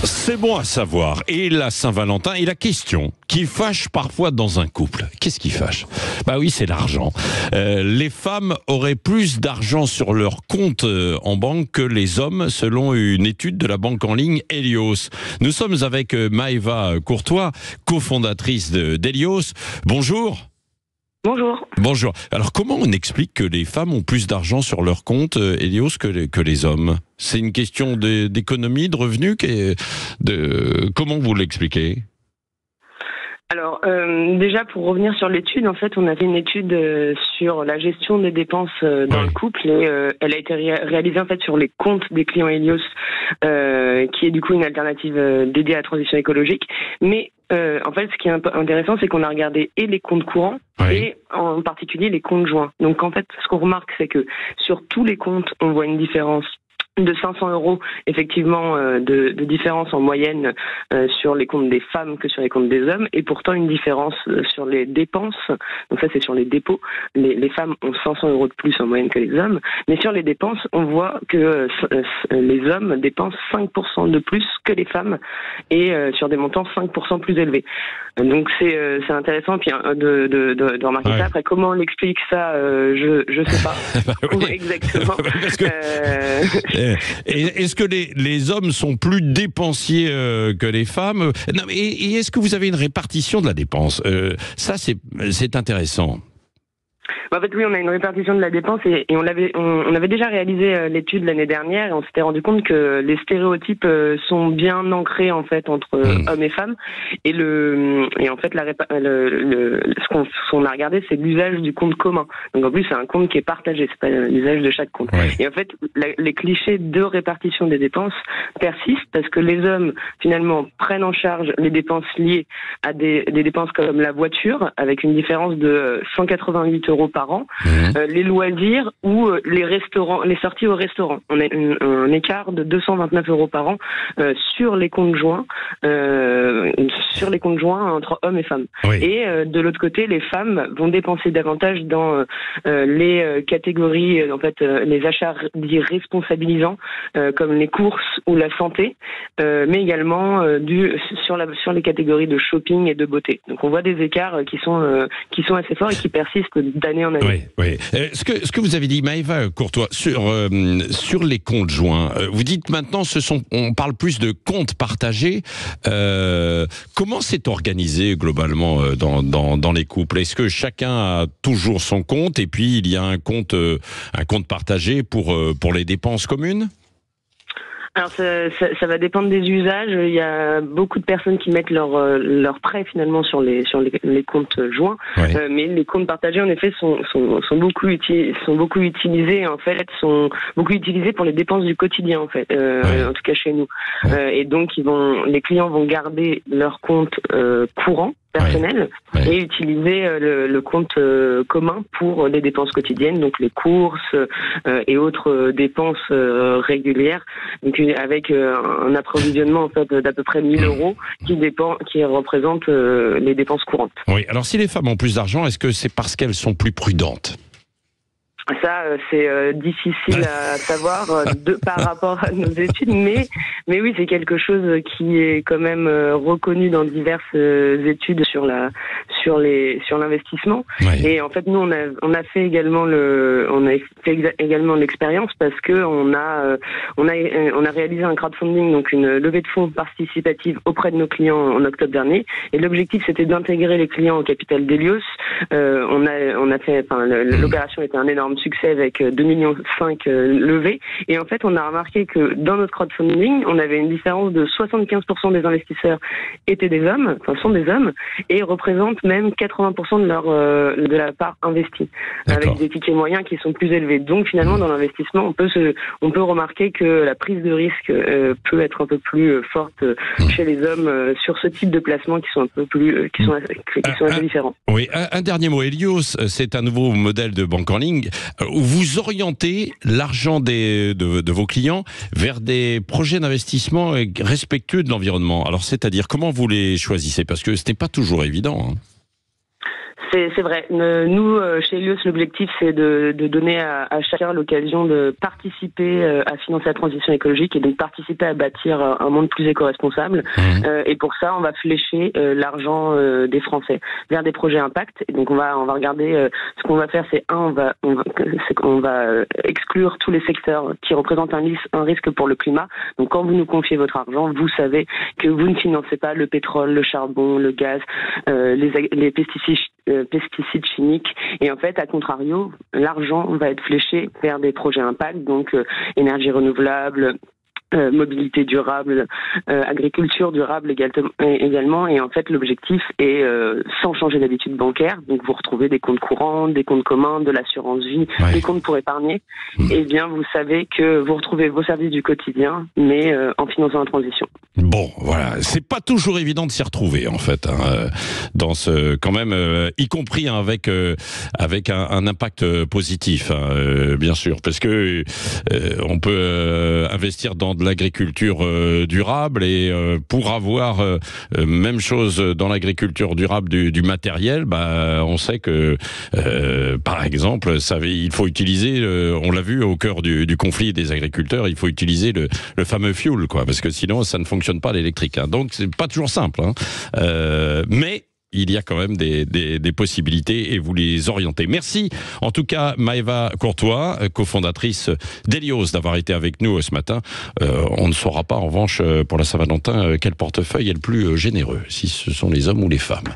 C'est bon à savoir. Et la Saint-Valentin, et la question qui fâche parfois dans un couple. Qu'est-ce qui fâche? Bah oui, c'est l'argent. Les femmes auraient plus d'argent sur leur compte en banque que les hommes, selon une étude de la banque en ligne Helios. Nous sommes avec Maëva Courtois, cofondatrice d'Helios. Bonjour. Bonjour. Bonjour. Alors, comment on explique que les femmes ont plus d'argent sur leur compte, Helios, que les hommes? C'est une question d'économie, de revenus? Comment vous l'expliquez? Alors, déjà, pour revenir sur l'étude, en fait, on avait une étude sur la gestion des dépenses dans le couple et elle a été réalisée en fait sur les comptes des clients Helios, qui est du coup une alternative dédiée à la transition écologique. Mais en fait, ce qui est intéressant, c'est qu'on a regardé et les comptes courants et en particulier les comptes joints. Donc, en fait, ce qu'on remarque, c'est que sur tous les comptes, on voit une différence de 500 €, effectivement, de différence en moyenne sur les comptes des femmes que sur les comptes des hommes, et pourtant une différence sur les dépenses. Donc ça, c'est sur les dépôts. Les femmes ont 500 € de plus en moyenne que les hommes, mais sur les dépenses, on voit que les hommes dépensent 5% de plus que les femmes, et sur des montants 5% plus élevés. Donc c'est intéressant puis de remarquer ça. Après, comment on l'explique ça, je sais pas exactement. Parce que est-ce que les hommes sont plus dépensiers que les femmes? Non, et est-ce que vous avez une répartition de la dépense? Ça, c'est intéressant. En fait, oui, on a une répartition de la dépense et on avait déjà réalisé l'étude l'année dernière et on s'était rendu compte que les stéréotypes sont bien ancrés en fait entre hommes et femmes et en fait ce qu'on a regardé, c'est l'usage du compte commun. Donc en plus, c'est un compte qui est partagé, c'est pas l'usage de chaque compte. Ouais. Et en fait, les clichés de répartition des dépenses persistent parce que les hommes finalement prennent en charge les dépenses liées à des dépenses comme la voiture avec une différence de 188 € par an, les loisirs ou les restaurants, les sorties au restaurant. On a un écart de 229 € par an sur les comptes joints, entre hommes et femmes. Oui. Et de l'autre côté, les femmes vont dépenser davantage dans les catégories, en fait, les achats dits responsabilisants, comme les courses ou la santé, mais également sur les catégories de shopping et de beauté. Donc on voit des écarts qui sont assez forts et qui persistent d'année en année. Oui, oui. Ce que vous avez dit, Maëva Courtois, sur les comptes joints, vous dites maintenant, on parle plus de comptes partagés. Comment c'est organisé globalement dans les couples? Est-ce que chacun a toujours son compte et puis il y a un compte partagé pour les dépenses communes? Alors ça va dépendre des usages. Il y a beaucoup de personnes qui mettent leurs prêts finalement sur les comptes joints, mais les comptes partagés en effet sont beaucoup utilisés en fait, sont beaucoup utilisés pour les dépenses du quotidien en fait, en tout cas chez nous. Et donc les clients vont garder leur compte courant personnel et utiliser le compte commun pour les dépenses quotidiennes, donc les courses et autres dépenses régulières, donc avec un approvisionnement en fait d'à peu près 1 000 € qui représente les dépenses courantes. Oui, alors si les femmes ont plus d'argent, est-ce que c'est parce qu'elles sont plus prudentes? Ça, c'est difficile à savoir par rapport à nos études, mais oui, c'est quelque chose qui est quand même reconnu dans diverses études sur l'investissement. Et en fait, nous, on a fait également l'expérience parce que on a réalisé un crowdfunding, donc une levée de fonds participative auprès de nos clients en octobre dernier. Et l'objectif, c'était d'intégrer les clients au capital d'Helios. L'opération était un énorme succès avec 2,5 millions levés. Et en fait, on a remarqué que dans notre crowdfunding, on avait une différence de 75% des investisseurs étaient des hommes, sont des hommes, et représentent même 80% de la part investie, avec des tickets moyens qui sont plus élevés. Donc finalement, dans l'investissement, on peut remarquer que la prise de risque peut être un peu plus forte chez les hommes sur ce type de placements qui sont un peu plus, qui sont assez différents. Oui, un dernier mot. Helios, c'est un nouveau modèle de banque en ligne où vous orientez l'argent de vos clients vers des projets d'investissement respectueux de l'environnement. Alors, c'est-à-dire, comment vous les choisissez? Parce que ce n'est pas toujours évident. C'est vrai. Nous, chez Helios, l'objectif, c'est de donner à chacun l'occasion de participer à financer la transition écologique et donc participer à bâtir un monde plus éco-responsable. Et pour ça, on va flécher l'argent des Français vers des projets impact. Et donc, on va regarder. Ce qu'on va faire, c'est on va exclure tous les secteurs qui représentent un risque pour le climat. Donc, quand vous nous confiez votre argent, vous savez que vous ne financez pas le pétrole, le charbon, le gaz, les pesticides chimiques. Et en fait, à contrario, l'argent va être fléché vers des projets impact, donc énergie renouvelable, mobilité durable, agriculture durable également. Et en fait, l'objectif est, sans changer d'habitude bancaire, donc vous retrouvez des comptes courants, des comptes communs, de l'assurance vie, des comptes pour épargner. Eh bien, vous savez que vous retrouvez vos services du quotidien, mais en finançant la transition. Bon, voilà, c'est pas toujours évident de s'y retrouver en fait, dans ce quand même, y compris avec un impact positif, bien sûr, parce que on peut investir dans de l'agriculture durable et pour avoir même chose dans l'agriculture durable du matériel, on sait que par exemple, il faut utiliser, on l'a vu au cœur du conflit des agriculteurs, il faut utiliser le fameux fuel, quoi, parce que sinon ça ne fonctionne pas l'électrique. Donc c'est pas toujours simple, mais il y a quand même des possibilités et vous les orientez. Merci en tout cas Maëva Courtois, cofondatrice d'Helios, d'avoir été avec nous ce matin. On ne saura pas en revanche pour la Saint-Valentin quel portefeuille est le plus généreux, si ce sont les hommes ou les femmes.